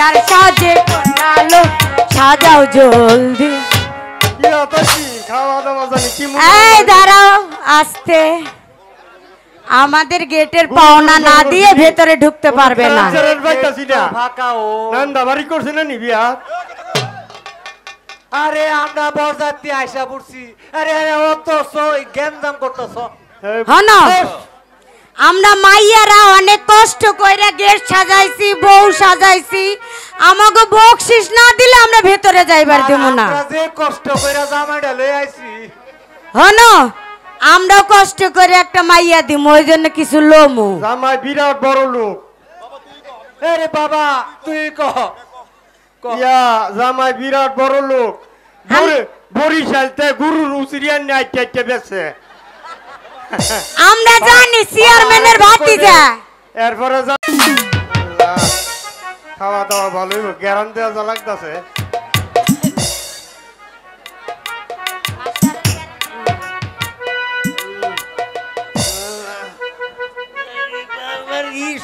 তার সাজে আলো সাজাও জলদি। এই দাঁড়াও আস্তে, আমাদের গেটের পাওনা না দিয়ে ভেতরে ঢুকতে পারবে না। আরে আমরা বরযাত্রী আইসা পড়ছি। আরে অত গ্যাঞ্জাম করতেছ। হনো আমরা মাইয়ারা অনেক কষ্ট কইরা গেট সাজাইছি, বউ সাজাইছি, আমাকে বকশিস না দিলে আমরা ভেতরে যাইবার দেব না। আমরা যে কষ্ট কইরা জামাইটা লই আইছি। হনো আমরাও কষ্ট করে একটা মাইয়া দিমু, ওই জন্য কিছু লোমু। জামাই বিরাট বড় লোক। আরে বাবা তুই কহ। জামাই বিরাট বড় লোক, বরিশালতে গুরুর উচিরিয়ান নিয়ে আইতে বেছে। আমরা জানি চেয়ারম্যানের ভাতিজা। এরপরে খাওয়া দাওয়া ভালোই গ্যারান দেওয়া যা লাগতেছে।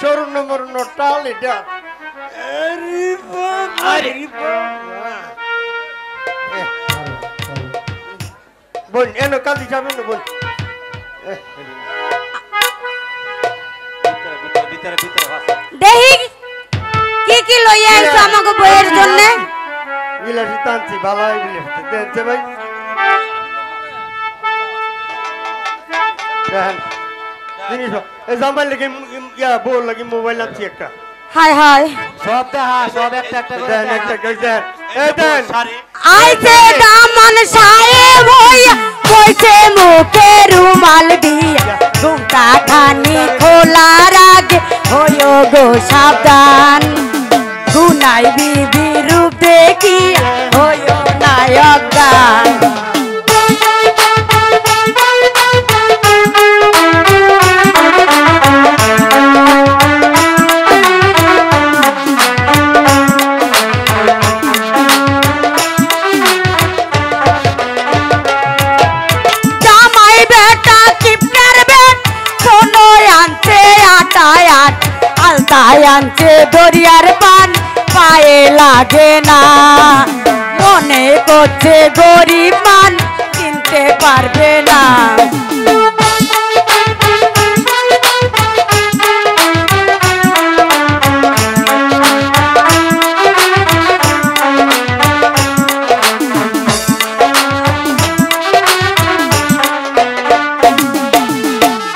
স্বর্ণ মর্ণ টাল এটা। বোন এনো কালি যাবে না বোন। দেখি কি কি লইয়া আইছো আমাকে বইয়ের জন্য। বিলাসী টানছি ভালাই বিলাসী দেনছে ভাই। জিনিস এই জামাই লেগে বউ লাগে মোবাইল আনছি একটা। হাই হাই সব দেখা সব একটা একটা করে দেন একটা দেন। এই দেন আইছে দামন সাহেব হইয়া কইছে মুখে রুমাল দিয়া, ঘুমটা খানি খোলার আগে হইও গো সাবধান, গুনাই বিবি রূপ দেখি হইও নায়ক গান। আলতায় আনছে দরিয়ার পান, পায়ে লাগে না, মনে করছে গরিব মান কিনতে পারবে না।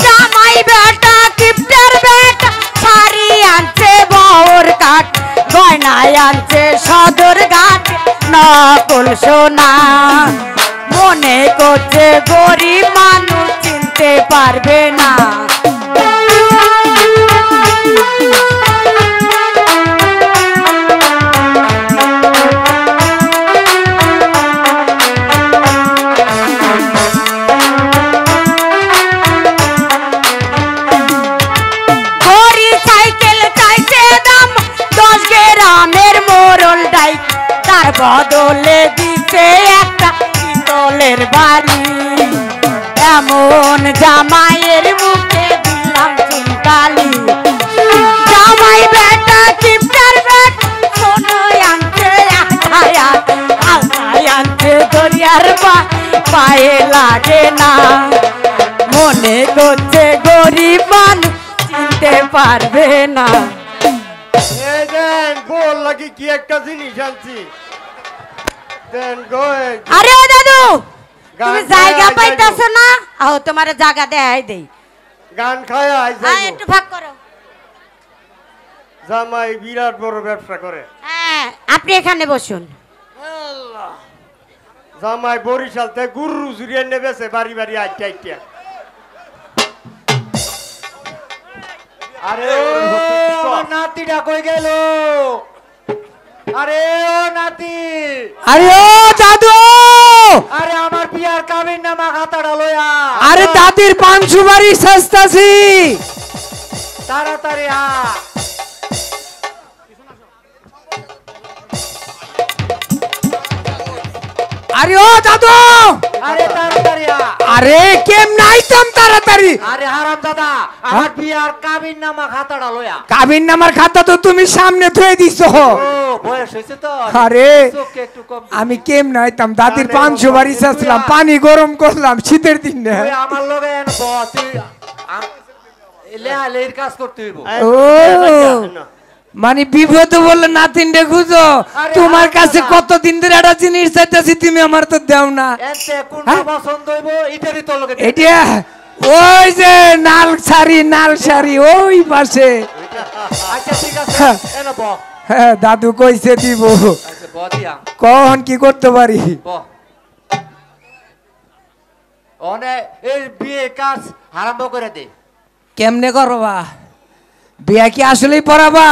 জামাই বেটা কিপ্টার বেটা শাড়ি আনছে বউর কাঠ, গয়নায় আনছে সদর ঘাট নকল সোনা, মনে করছে গরিব মানুষ চিনতে পারবে না। বদলে দিতে একটা পিতলের বাড়ি, এমন জামাইয়ের মুখে দিলাম চুনকালি। জামাই বেটা কিপ্টার বেট শোনো আনছে আঠায়াত, আলতায় আনছে দরিয়ার পায়ে লাগে না, মনে করছে গরিব মানুষ চিনতে পারবে না। বল লাগি কি একটা জিনিস আনছি। আরে ও দাদু তুমি জায়গা পাইতাছো না? আও তোমার জায়গা দেখাই দেই। গান খায় আইছে। হ্যাঁ একটু ভাগ করো। জামাই বিরাট বড় ব্যবসা করে। হ্যাঁ আপনি এখানে বসুন। জামাই বরিশাল থেকে গুরু জুড়িয়ে নেবেছে বাড়ি বাড়ি আইটা আইটা। আরে ও নাতিটা কই গেল? আরে ও নাতি, আরে ও দাদু, আরে আমার বিয়ার কাবিন নামা খাতাটা লইয়া। আরে দাদির পান সুপারি সস্তাছি, তাড়াতাড়ি আ। আরে ও দাদু, আরে তাড়াতাড়ি আ। আরে কেম নাইতাম তাড়াতাড়ি। আরে হারাম দাদা আমার বিয়ার কাবিন নামা খাতাটা লইয়া। কাবিন নামার খাতা তো তুমি সামনে থুয়ে দিছো। ও বয়স হয়েছে তো আরে চোখে একটু কম দিবি। আমি কেম নাইতাম দাদির আরে 500 বাড়ি তুই চাচ্ছিলাম আ- পানি গরম করলাম শীতের দিন না তুই আমার লগে এন ব তুই লেহালের কাজ করতে হইব ও মানে বিপদ বললে নাতিনডে খুঁজো আরে তোমার হারাম কাছে দাদা। কতদিন ধরে একটা জিনিস চাইতেছি তুমি আমার তো দাও না এতে কোনটা হ্যাঁ? পছন্দ হইব এটারই তো লগে এটা ওই যে নাল শাড়ি ওই পাশে আচ্ছা ঠিক আছে হ্যাঁ। এন ব হ্যাঁ দাদু কইছে দিব আচ্ছা ব দিয়া কখন কি করতে পারি ব অনে এই বিয়ে কাজ আরম্ভ করে দে কেমনে করবা বিয়া কি আসলেই পড়াবা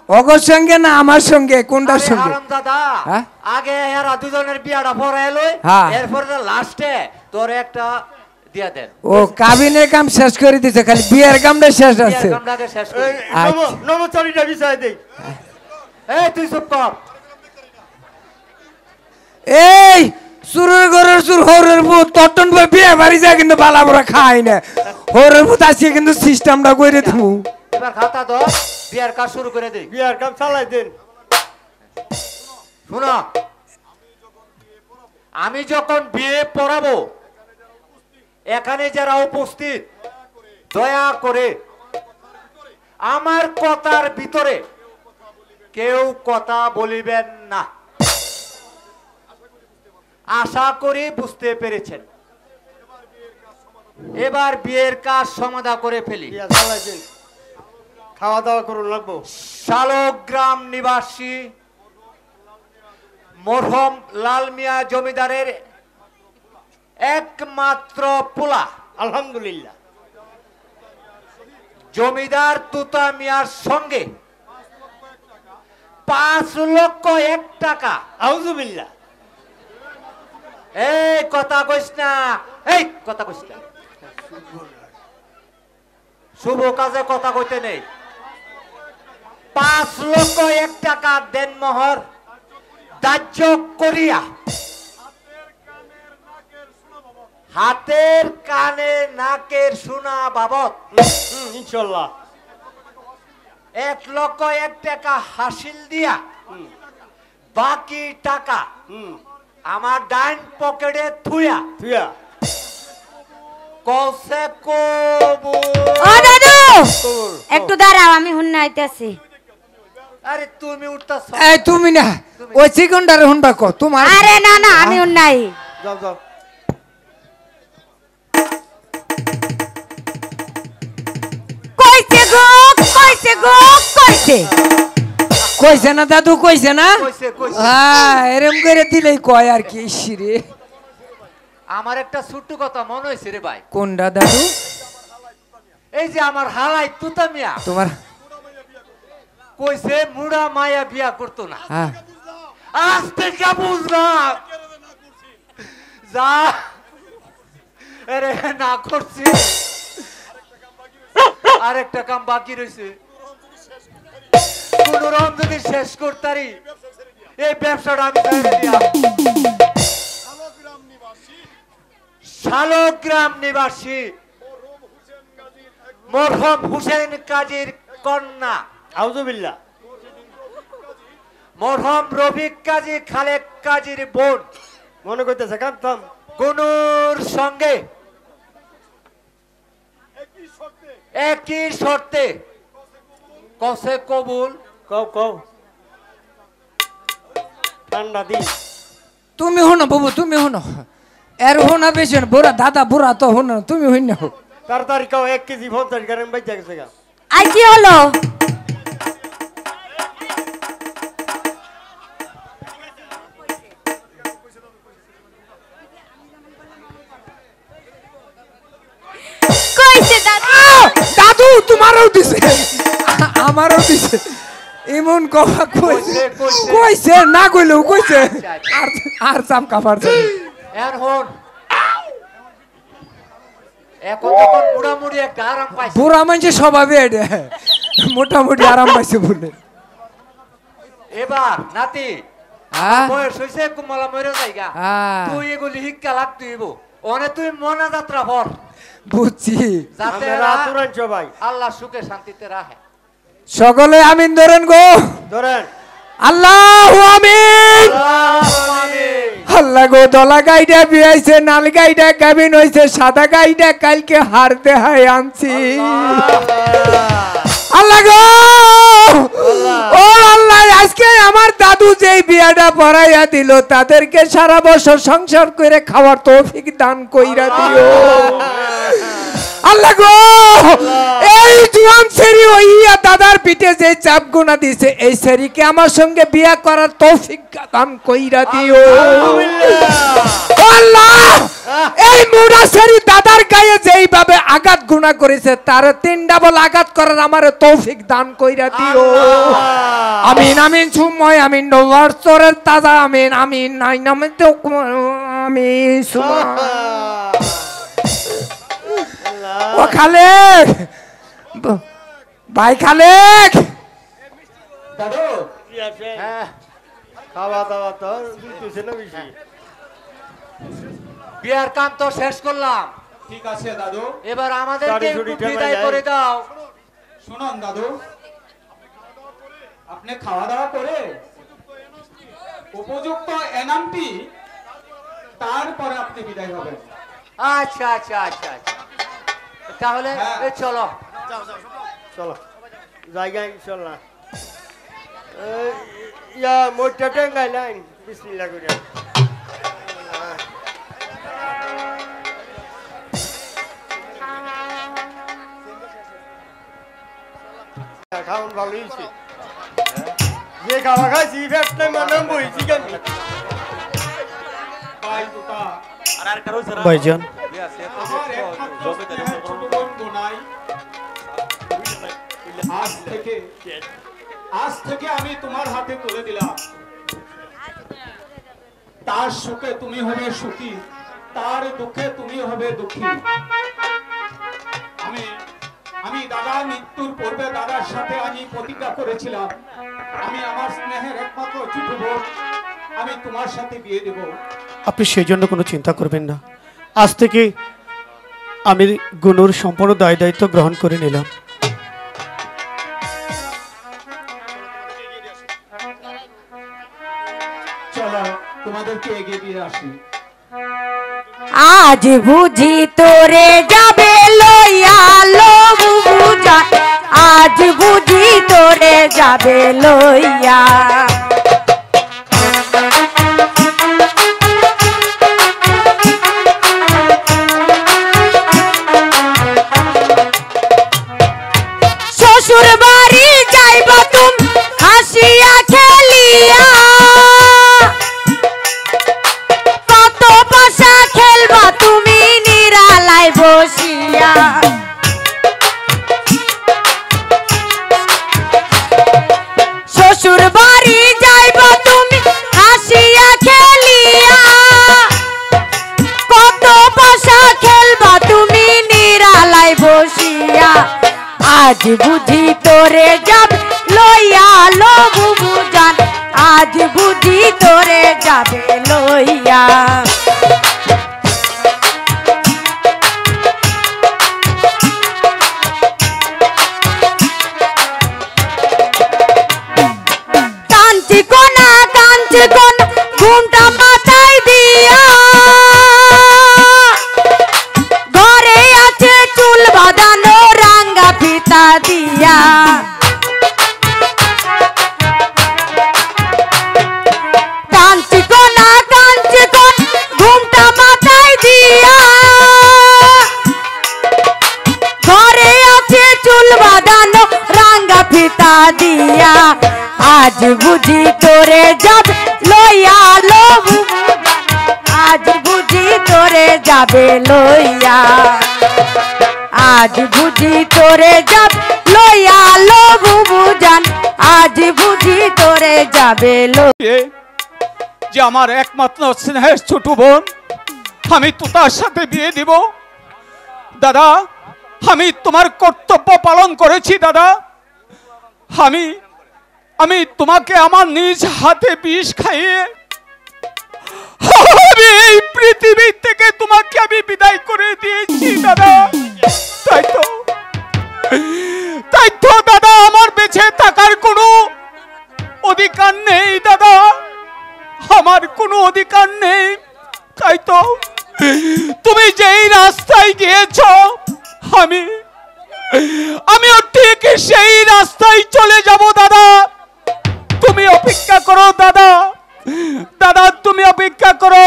অগর সঙ্গে না আমার সঙ্গে কোনটার আরে সঙ্গে হারাম দাদা হ্যাঁ? আগে এরা দুজনের বিয়াটা পড়াই লই হ্যাঁ। এরপর লাস্টে তোর একটা দিয়া দেন ও কাবিনের কাম শেষ করে দিছে খালি বিয়ের কামটা শেষ বিয়ার আছে কামটাকে শেষ করি আচ্ছা। নমচারিটা বিষয় দেই এই তুই চুপ কর এই সুরের ঘরের সুর হরের ভূত তটন ভাই বিয়ে বাড়ি যায় কিন্তু বালা বড়া খাই না হরের ভূত আসিয়ে কিন্তু সিস্টেমটা করে দেবো এবার খাতা ধর বিয়ার কাজ শুরু করে দে বিয়ার কাম চালাই দেন শোনো আমি যখন বিয়ে পড়াবো এখানে যারা উপস্থিত দয়া করে আমার কথার ভিতরে কেউ কথা বলিবেন না আশা করি বুঝতে পেরেছেন এবার বিয়ের কাজ সমাধা করে ফেলি বিয়া চালাই দেন খাওয়া দাওয়া করুন লাগবো শালগ্রাম নিবাসী মরহম লাল মিয়া জমিদারের একমাত্র পোলা আলহামদুলিল্লাহ জমিদার তুতা মিয়ার সঙ্গে 5,01,000 টাকা আউযুবিল্লাহ এই কথা কইস না এই কথা কইস না শুভ কাজে কথা কইতে নেই 5,01,000 টাকা দেনমোহর ধার্য করিয়া হাতের কানে নাকের সোনা বাবদ ইনশাআল্লাহ 1,01,000 টাকা হাসিল দিয়া বাকি টাকা আমার ডাইন পকেটে থুয়া তুইয়া কসে কবু ও দাদু একটু দাঁড়াও আমি হুন্না আইতাছি আরে তুমি উঠতাছ এই তুমি না ওই চিকনটারে হুনবা কো তোমার আরে না না আমি হুন্নাই যাও যাও কইছে গো কইছে গো কইছে কইছে না দাদু কইছে না কইছে কইছে হ্যাঁ এরম করে দিলেই কয় আর কি ইসিরে আমার একটা ছোট্ট কথা মনে হয়েছে রে ভাই কোনটা দাদু এই যে আমার হালাই তুতা মিয়া তোমার কইছে মুড়া মায়া বিয়া করতো না হ্যাঁ আজ থেকে বুঝলাম যা আরে না করছি আরেকটা কাম বাকি রয়েছে কোন রকম যদি শেষ করতারি এই ব্যবসাটা আমি ছেড়ে দিয়া শালগ্রাম নিবাসী মরহম হুসেন কাজীর কন্যা আউযুবিল্লাহ মরহম রফিক কাজী খালেক কাজীর বোন মনে করতেছে কাঁদতাম গুনুর সঙ্গে একই শর্তে কসে কবুল কও কও ঠান্ডা দিন তুমি হনো বাবু তুমি হনো এর হোনা বেশি না বুড়া দাদা বুড়া তো হনো তুমি হইন না তাড়াতাড়ি কাও 1 কেজি 50 গ্রাম বাইজা গেছে গা আই কি হলো কইছে দাদু দাদু তোমারও দিছে আমারও দিছে এমন কথা কইছে কইছে, কইছে। কইছে না কইলেও কইছে আর আর চাম কাপার এর হন এখন যখন মুড়ামুড়ি একটা আরাম পাইছে বুড়া মানুষের স্বভাবে এটা মোটামুটি আরাম পাইছে বলে এবার নাতি হ্যাঁ বয়স হয়েছে কুমলা মরে জায়গা হ্যাঁ। তুই এগুলি শিক্ষা লাগ তুইব অনে তুই মনা যাত্রা ভর বুঝছি যাতে আমরা এরা আতুরান সবাই আল্লাহ সুখে শান্তিতে রাখে সকলে আমিন ধরেন গো ধরেন আল্লাহু আমিন। আল্লাহ গো দলা গাইডা বিয়াইছে, নাল গাইডা গাবিন হইছে, সাদা গাইডা কালকে হার দেহাই আনছি। আল্লাহ গো ও আল্লাহ, আজকে আমার দাদু যেই বিয়াটা পড়াইয়া দিল তাদেরকে সারা বছর সংসার করে খাওয়ার তৌফিক দান কইরা দিও। আল্লাহ গো এই জুয়ান সেরি হইয়া দাদার পিঠে যে চাপ গুনা দিছে, এই সেরিকে আমার সঙ্গে বিয়া করার তৌফিক দান কইরা দিও। আল্লাহ এই মুড়া সেরি দাদার গায়ে যেইভাবে আঘাত গুনা করেছে তার 3 ডাবল আঘাত করার আমার তৌফিক দান কইরা দিও। আমিন আমিন সুময় আমিন ডলার চোরের তাজা আমিন আমিন নাই নামে তো আমিন সুমা। ও খালেক ভাই, খালেক দাদু কি আছে? খাওয়া দাওয়া তো দিতেছে না বেশি। বিয়ার কাম তো শেষ করলাম, ঠিক আছে দাদু, এবার আমাদেরকে গাড়ি একটু ছুটি ঠেলা বিদায় যায়। করে দাও। শুনুন দাদু, আপনি খাওয়া দাওয়া করে উপযুক্ত এনামটি তারপরে আপনি বিদায় হবেন। আচ্ছা আচ্ছা আচ্ছা আচ্ছা, তাহলে হ্যাঁ। এই চলো। চলো জায়গা ইনশাল্লাহ। ইয়া মোটা টেঙ্গাই লাইন বিসমিল্লাহ করে। খাওন ভালো হয়েছে, যে খাওয়া খাইছি ফেটলে মানে বইছি কেন ভাই দুটা, ভাইজান আমার একমাত্র স্নেহের ছোট বোন গোনাই, আজ থেকে আমি তোমার হাতে তুলে দিলাম। তার সুখে তুমি হবে সুখী, তার দুঃখে তুমি হবে দুঃখী। আমি দাদার মৃত্যুর পূর্বে দাদার সাথে আমি প্রতিজ্ঞা করেছিলাম, আমি আমার স্নেহের একমাত্র ছোট বোন আমি তোমার সাথে বিয়ে দেব। আপনি সেই জন্য কোনো চিন্তা করবেন না। আজ থেকে আমি গুনুর সম্পূর্ণ দায়িত্ব গ্রহণ করে নিলাম। চলো তোমাদেরকে এগিয়ে দিয়ে আসি। আজ বুঝি তোরে যাবে লইয়া লো বুঝা, আজ বুঝি তোরে যাবে লইয়া। শ্বশুর বাড়ি যাইবা তুমি হাসিয়া খেলিয়া, কত পাশা খেলবা তুমি নিরালায় বসিয়া। শ্বশুর বাড়ি যাইবা তুমি হাসিয়া খেলিয়া, কত পাশা খেলবা তুমি নিরালায় বসিয়া। আজ বুঝি তোরে যাবে লইয়া লো বুবুজান, আজ বুঝি তোরে যাবে লইয়া। কাঞ্চি কোনা ঘুমটা মাথায় দিয়া, ঘরে আছে চুল বাঁধানো রাঙ্গা ফিতা দিয়া। কাঞ্চি কোনা ঘুমটা মাথায় দিয়া, ঘরে আছে চুল বাঁধানো রাঙ্গা ফিতা দিয়া। আজ বুঝি তোরে যাবে লইয়া লো বুবুজান, আজ বুঝি তোরে যাবে লইয়া। আজ বুঝি তোরে যাবে লইয়া লো বুবুজান, আজ বুঝি তোরে যাবে লইয়া। যে আমার একমাত্র স্নেহের ছোট বোন, আমি তো তার সাথে বিয়ে দিব। দাদা, আমি তোমার কর্তব্য পালন করেছি দাদা। আমি তোমাকে আমার নিজ হাতে বিষ খাইয়ে আমি এই পৃথিবী থেকে তোমাকে আমি বিদায় করে দিয়েছি দাদা। তাই তো দাদা, আমার বেঁচে থাকার কোনো অধিকার নেই দাদা, আমার কোনো অধিকার নেই। তাই তো তুমি যেই রাস্তায় গিয়েছো আমিও ঠিক সেই রাস্তায় চলে যাব দাদা। তুমি অপেক্ষা করো দাদা, দাদা তুমি অপেক্ষা করো।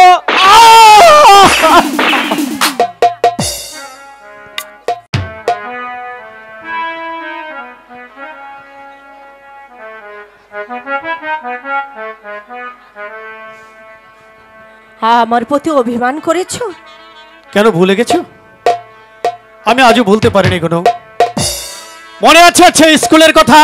আমার প্রতি অভিমান করেছো? কেন ভুলে গেছো? আমি আজও ভুলতে পারিনি কোনো। মনে আছে স্কুলের কথা?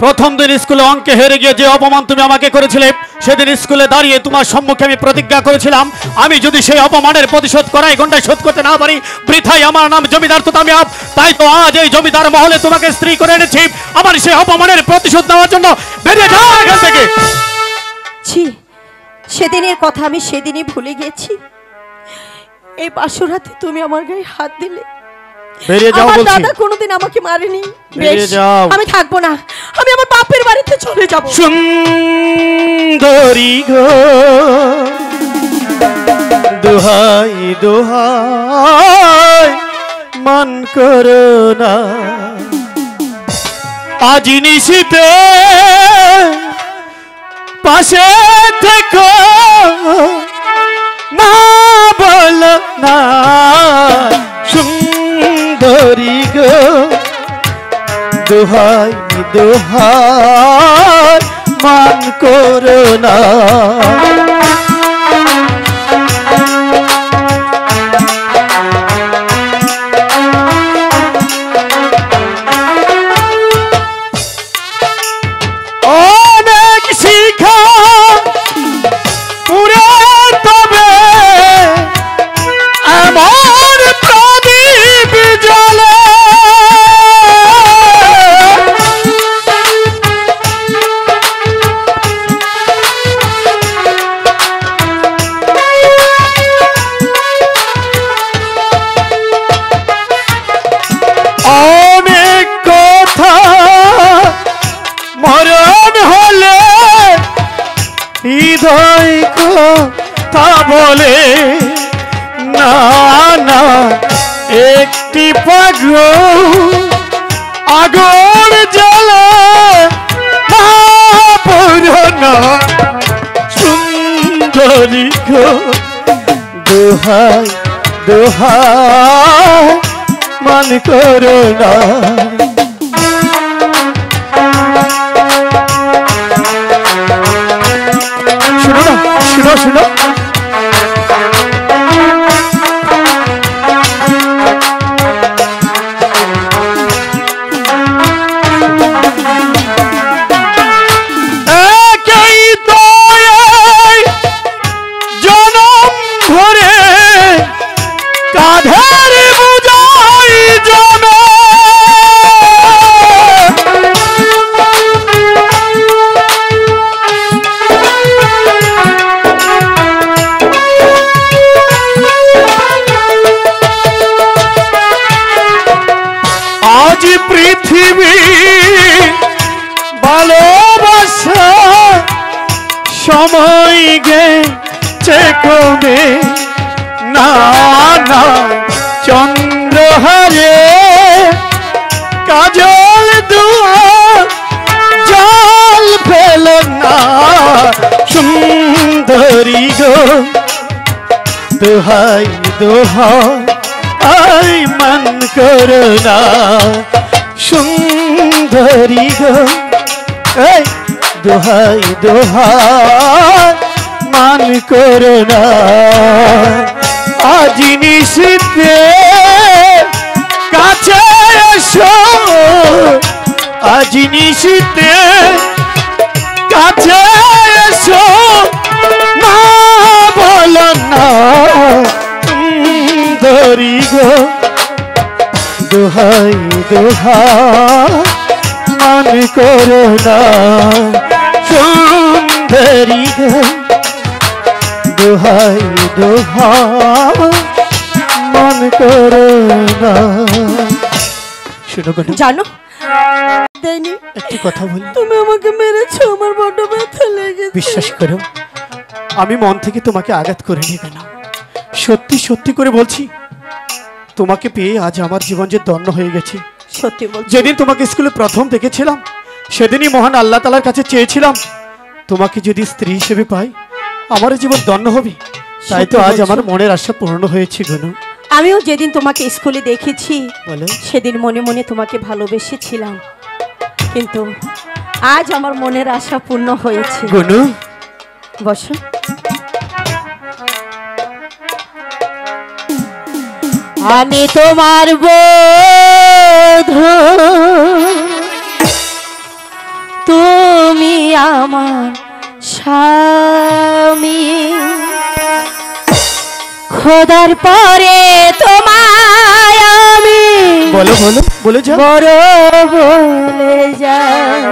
প্রথম দিন স্কুলে অঙ্কে হেরে গিয়ে যে অপমান তুমি আমাকে করেছিলে, সেদিন স্কুলে দাঁড়িয়ে তোমার সম্মুখে আমি প্রতিজ্ঞা করেছিলাম, আমি যদি সেই অপমানের প্রতিশোধ করাই ঘন্টায় শোধ করতে না পারি, বৃথাই আমার নাম জমিদার তো আমি। তাই তো আজ এই জমিদার মহলে তোমাকে স্ত্রী করে এনেছি, আমার সেই অপমানের প্রতিশোধ নেওয়ার জন্য। বেরিয়ে যাও এখান থেকে। ছি, সেদিনের কথা আমি সেদিনই ভুলে গেছি। এই বাসরাতে তুমি আমার গায়ে হাত দিলে। বেরিয়ে যাও আমার বলছি। দাদা কোনোদিন আমাকে মারেনি। বেরিয়ে বেশ, যাও। আমি থাকবো না, আমি আমার বাপের বাড়িতে চলে যাব। সুন্দরী গো, দোহাই দোহাই মান করো না, আজ নিশিতে পাশে থেকো না, বলো না সুন্দরী গো, দোহাই দোহাই মান করো না। অনেক শিখা পুরে তবে আমার প্রদীপ জ্বলে, অনেক কথা মরণ হলে হৃদয় কথা বলে না, না একটি পাগল আগুন জ্বলে না, পুরনো সুন্দরী গো, দোহাই দোহাই মান করো না। শুনো না, শুনো শুনো, একই তো এই জনম ধরে কাঁধের বোঝাই জমে, আজ পৃথিবী ভালোবাসা সময় গেছে কমে, না না চন্দ্রহারে কাজল দুয়া জল ফেল না, সুন্দরী গো, দোহাই দোহাই মান করো না, সুন্দরী গো, এই দোহাই দোহাই মান করো না, আজ নিশিতে কাছে এসো, আজ নিশিতে কাছে এসো না, বলো না সুন্দরী গো, দোহাই দোহাই মান করো না, সুন্দরী গো, দোহাই দোহাই মান করো না। শুনো জানো দেয়নি। একটি কথা বলি, তুমি আমাকে মেরেছো, আমার বড় ব্যথা লেগেছে। বিশ্বাস করো আমি মন থেকে তোমাকে আঘাত করিনি কেন, সত্যি সত্যি করে বলছি, তোমাকে পেয়ে আজ আমার জীবন যে ধন্য হয়ে গেছে। সত্যি বলছি। যেদিন তোমাকে স্কুলে প্রথম দেখেছিলাম সেদিনই মহান আল্লাহ তাআলার কাছে চেয়েছিলাম তোমাকে যদি স্ত্রী হিসেবে পাই আমার জীবন ধন্য হবে। তাই তো আজ আমার মনের আশা পূর্ণ হয়েছে গনু। আমিও যেদিন তোমাকে স্কুলে দেখেছি বলো। সেদিন মনে মনে তোমাকে ভালোবেসেছিলাম, কিন্তু আজ আমার মনের আশা পূর্ণ হয়েছে। গনু বসো। আমি তোমার বধূ, তুমি আমার স্বামী, খোদার পরে তোমায় আমি বলো বলো বলে যাও। বড় বলে যাই।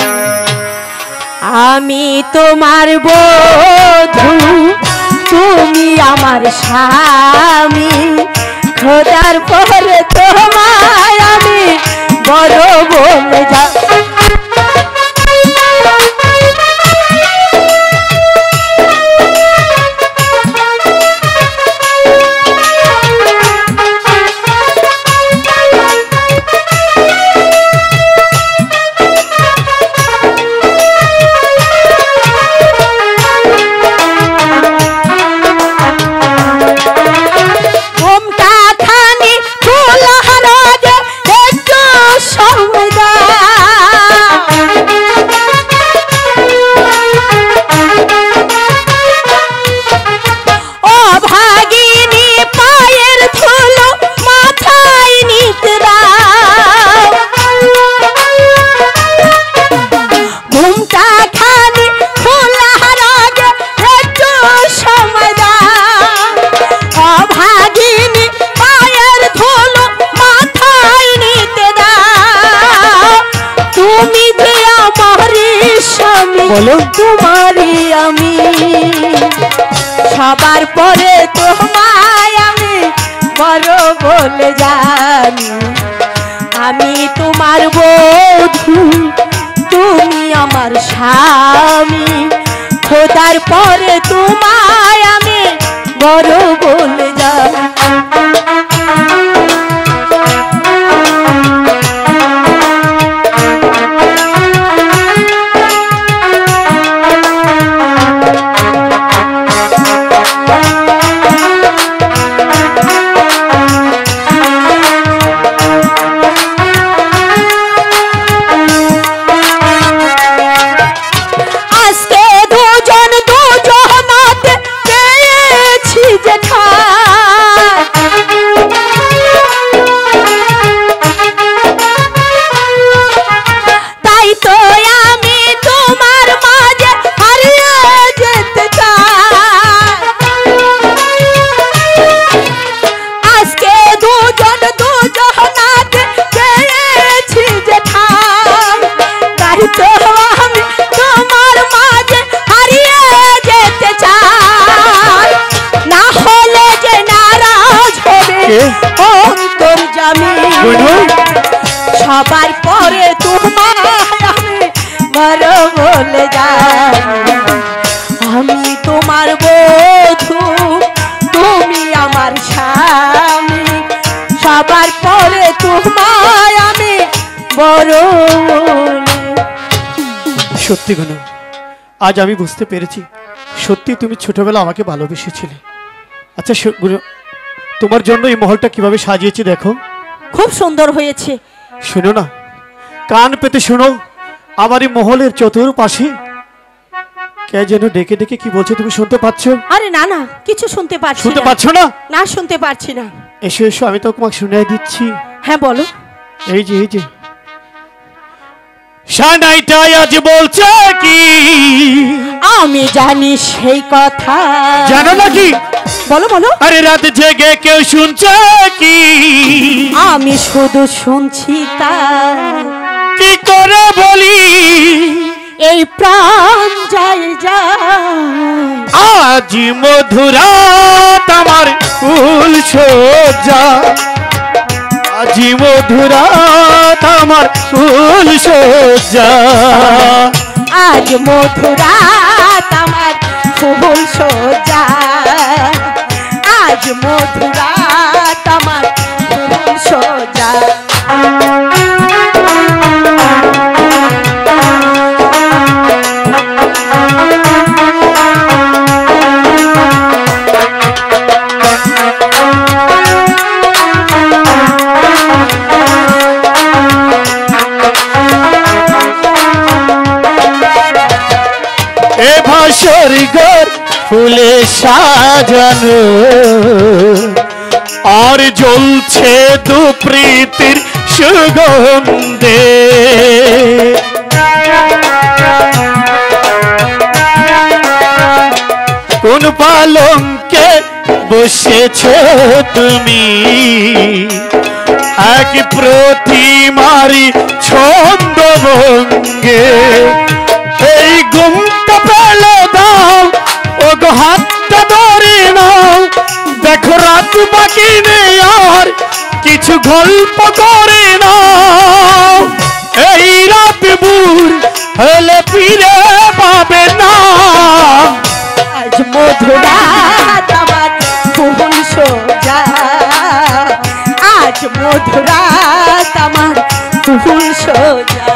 আমি তোমার বধূ, তুমি আমার স্বামী, খোদার পরে তোমায় আমি বড় বলে যাই। বলো। তোমারই আমি, সবার পরে তোমায় আমি বড় বলে জানি। আমি তোমার বধূ, তুমি আমার স্বামী, খোদার পরে তোমায় আমি বড় বলে জানি। সবার পরে তোমায় আমি বড় বলে যাই। আমি তোমার বধূ, তুমি আমার স্বামী, সবার পরে তোমায় আমি বড় বলে। সত্যি গনু, আজ আমি বুঝতে পেরেছি সত্যি তুমি ছোটবেলা আমাকে ভালোবেসেছিলে। আচ্ছা গুরু, তোমার জন্য এই মহলটা কিভাবে সাজিয়েছি দেখো। খুব সুন্দর হয়েছে। শোনো না, কান পেতে শোনো, আমার এই মহলের চতুর্পাশে কে যেন ডেকে ডেকে কি বলছে, তুমি শুনতে পাচ্ছ? আরে না না, কিছু শুনতে পাচ্ছি না। শুনতে পাচ্ছ না? না, শুনতে পাচ্ছি না। এসো এসো, আমি তোমাকে শুনিয়ে দিচ্ছি। হ্যাঁ বলো। এই যে এই যে সানাইটাই আজ বলছে কি, আমি জানি সেই কথা। জানো নাকি? বলো বলো। আরে রাত জেগে কেউ শুনছে কি, আমি শুধু শুনছি তা। কি করে বলি, এই প্রাণ যায় যায়। আজ মধুরাত আমার ফুল সজ্জা, আজি মধুরাত আমার ফুল সজ্জা আজ মধুরাত আমার ফুল সজ্জা আজ মধুরাত আমার ফুল সজ্জা স্বর্গর ফুলে সাজানো আর জ্বলছে দু প্রীতির সুগন্ধে কোন পালঙ্কে বসেছ তুমি এক প্রতিমারি ছন্দভঙ্গে এই গুমটা পেলে দাও ও গো হাতটা ধরে নাও দেখো রাত বাকি নেই আর কিছু গল্প করে নাও এই রাত বুর হলে ফিরে পাবে না আজ মধুরাত আমার ফুল সজ্জা আজ মধুরাত আমার ফুল সজ্জা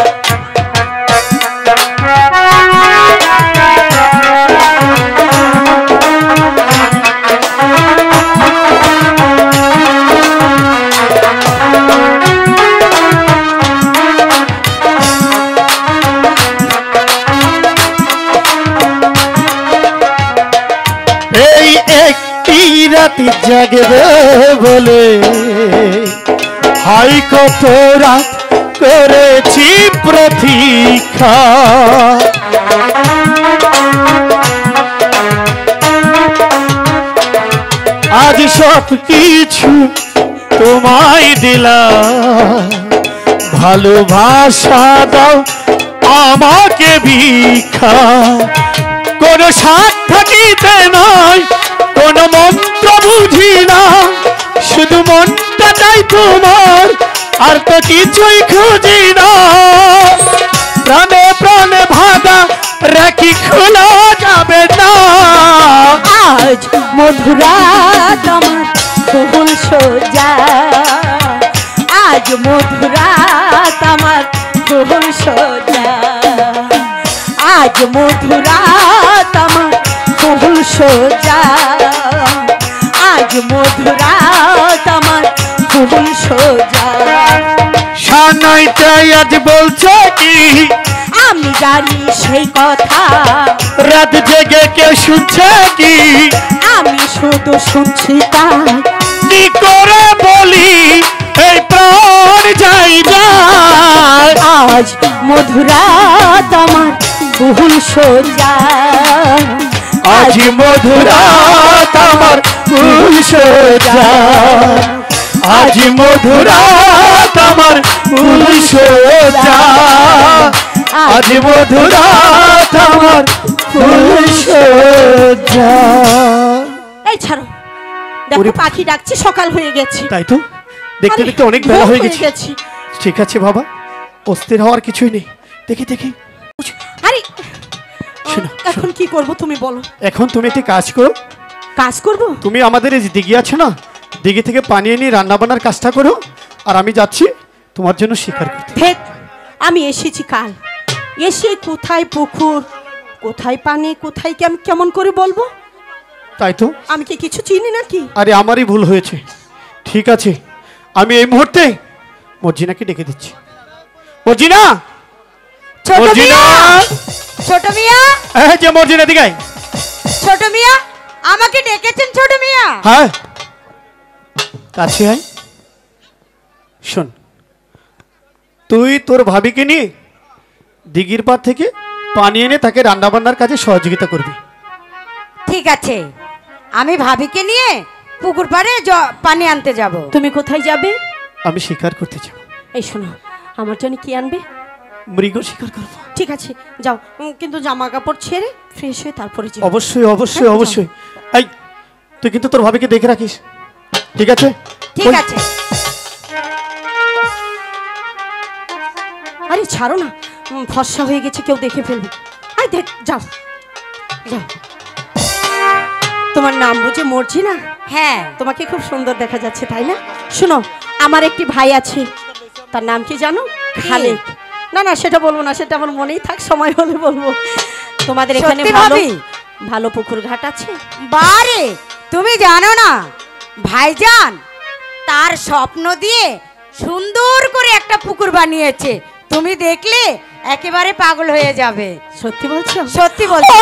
এই একটি রাতি জাগবে বলে হাই কত রাত করেছি প্রতীক্ষা আজ সব কিছু তোমায় দিলাম ভালোবাসা দাও আমাকে ভিক্ষা কোন সাথ থাকিতে নয় কোন মন্ত্র বুঝি না শুধু মনটা চাই তোমার আর তো কিছুই খুঁজি না প্রাণে প্রাণে ভাগা রাখি খোলা যাবে না আজ মধুরাত আমার ফুল সজ্জা আজ মধুরাত আমার ফুল সজ্জা আজ মধুরাত আমার ফুল সজ্জা আজ মধুরাত আমার ফুল সজ্জা সানাইটাই আজ বলছে কি আমি জানি সেই কথা রাত জেগে কেউ শুনছে কি আমি শুধু শুনছি তাই কি করে বলি এই প্রাণ যাই যায় আজ মধুরাত আমার ফুল সজ্জা আজ মধুরাত আমার ফুল সজ্জা আজ মধুরাত আমার ফুল সজ্জা আজ মধুরাত আমার ফুল সজ্জা এই ছাড়ো দেখো পাখি ডাকছে সকাল হয়ে গেছে তাই তো দেখতে দেখতে অনেক বেলা হয়ে গেছে গেছি ঠিক আছে বাবা অস্থির হওয়ার কিছুই নেই দেখি দেখি আরে শোনো, এখন কি করব তুমি বলো এখন তুমি একটি কাজ করো কাজ করব তুমি আমাদের এই যে দিঘি আছে না দিঘি থেকে পানি এনে রান্না বান্নার কাজটা করো আর আমি যাচ্ছি তোমার জন্য শিকার করতে ঠিক আমি এসেছি কাল এসে কোথায় পুকুর কোথায় পানি কোথায় কেমন করে বলবো তাই তো আমি কি কিছু চিনি নাকি আরে আমারই ভুল হয়েছে ঠিক আছে আমি এই মুহূর্তে মর্জিনাকে ডেকে দিচ্ছি মর্জিনা ছোট মর্জিনা মিয়া ছোট মিয়া এই যে মর্জিনা দিগাই ছোট মিয়া আমাকে ডেকেছেন ছোট মিয়া হ্যাঁ কাছে আয় শোন তুই তোর ভাবিকে নিয়ে দিঘির পাড় থেকে পানি এনে তাকে রান্না বান্নার কাজে সহযোগিতা করবি ঠিক আছে আমি ভাবিকে নিয়ে পুকুর পাড়ে পানি আনতে যাব তুমি কোথায় যাবে আমি শিকার করতে যাব এই শোনো আমার জন্য কি আনবে মৃগ শিকার করব ঠিক আছে যাও কিন্তু জামা কাপড় ছেড়ে ফ্রেশ হয়ে তারপরে যাও অবশ্যই অবশ্যই হ্যাঁ, অবশ্যই এই তুই কিন্তু তোর ভাবিকে দেখে রাখিস ঠিক আছে ঠিক ওই- আছে ছাড়ো না, ফর্সা হয়ে গেছে, কেউ দেখে ফেলবে। আই দেখ, যাও যাও। তোমার নাম বুঝে মরছি না? হ্যাঁ, তোমাকে খুব সুন্দর দেখা যাচ্ছে, তাই না? শোনো, আমার একটি ভাই আছে, তার নাম কি জানো? খালেক। না না, সেটা বলবো না, সেটা আমার মনেই থাক, সময় হলে বলবো। তোমাদের এখানে সত্যি ভালো ভাবি? ভালো পুকুর ঘাট আছে? বারে, তুমি জানো না ভাইজান তার স্বপ্ন দিয়ে সুন্দর করে একটা পুকুর বানিয়েছে, তুমি দেখলে একেবারে পাগল হয়ে যাবে। সত্যি বলছো? সত্যি বলছি।